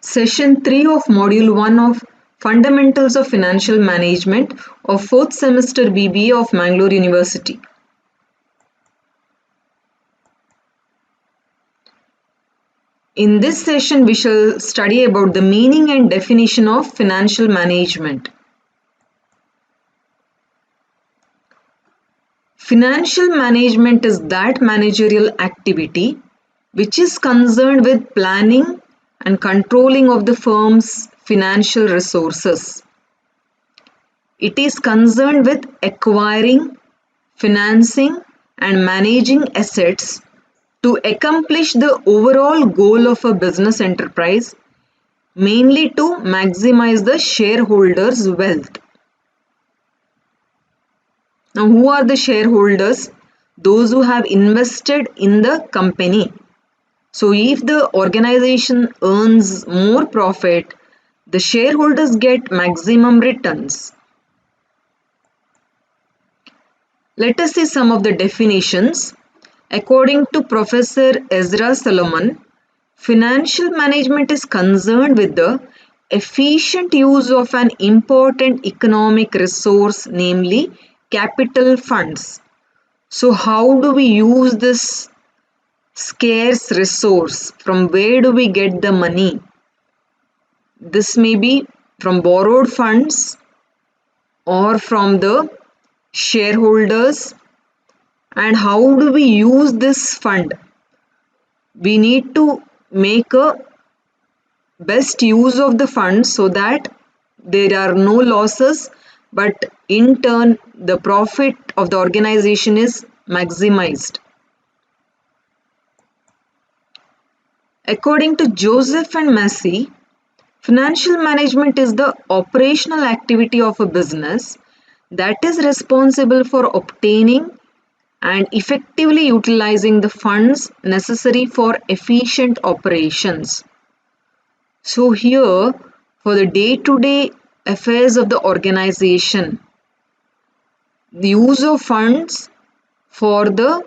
Session 3 of Module 1 of Fundamentals of Financial Management of 4th semester BBA of Mangalore University. In this session, we shall study about the meaning and definition of financial management. Financial management is that managerial activity which is concerned with planning and controlling of the firm's financial resources. It is concerned with acquiring, financing, and managing assets to accomplish the overall goal of a business enterprise, mainly to maximize the shareholders' wealth. Now, who are the shareholders? Those who have invested in the company. So, if the organization earns more profit, the shareholders get maximum returns. Let us see some of the definitions. According to Professor Ezra Solomon, financial management is concerned with the efficient use of an important economic resource, namely capital funds. So, how do we use this scarce resource? From where do we get the money? This may be from borrowed funds or from the shareholders. And how do we use this fund? We need to make a best use of the funds so that there are no losses, but in turn the profit of the organization is maximized. According to Joseph and Massey, financial management is the operational activity of a business that is responsible for obtaining and effectively utilizing the funds necessary for efficient operations. So here, for the day-to-day affairs of the organization, the use of funds for the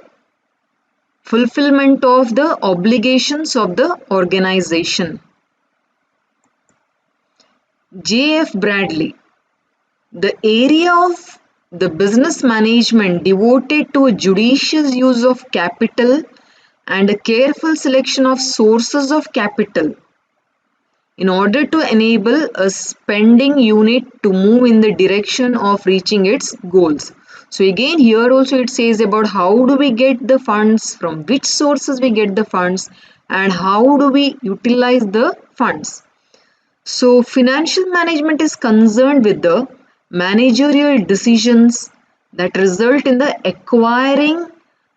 fulfillment of the obligations of the organization. J.F. Bradley, the area of the business management devoted to a judicious use of capital and a careful selection of sources of capital in order to enable a spending unit to move in the direction of reaching its goals. So again, here also it says about how do we get the funds, from which sources we get the funds, and how do we utilize the funds. So financial management is concerned with the managerial decisions that result in the acquiring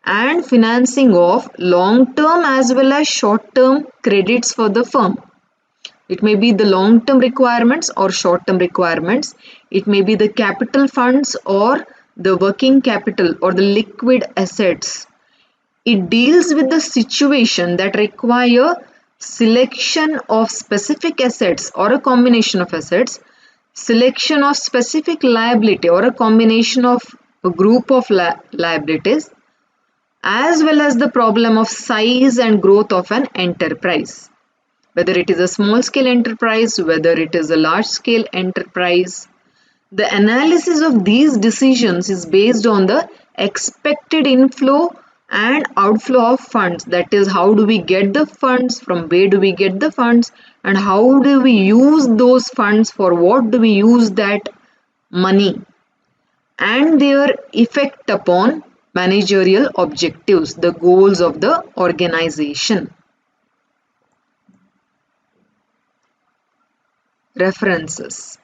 and financing of long-term as well as short-term credits for the firm. It may be the long-term requirements or short-term requirements. It may be the capital funds or the working capital or the liquid assets. It deals with the situation that require selection of specific assets or a combination of assets, selection of specific liability or a combination of a group of liabilities, as well as the problem of size and growth of an enterprise. Whether it is a small scale enterprise, whether it is a large scale enterprise. The analysis of these decisions is based on the expected inflow and outflow of funds. That is, how do we get the funds, from where do we get the funds, and how do we use those funds, for what do we use that money, and their effect upon managerial objectives, the goals of the organization. References.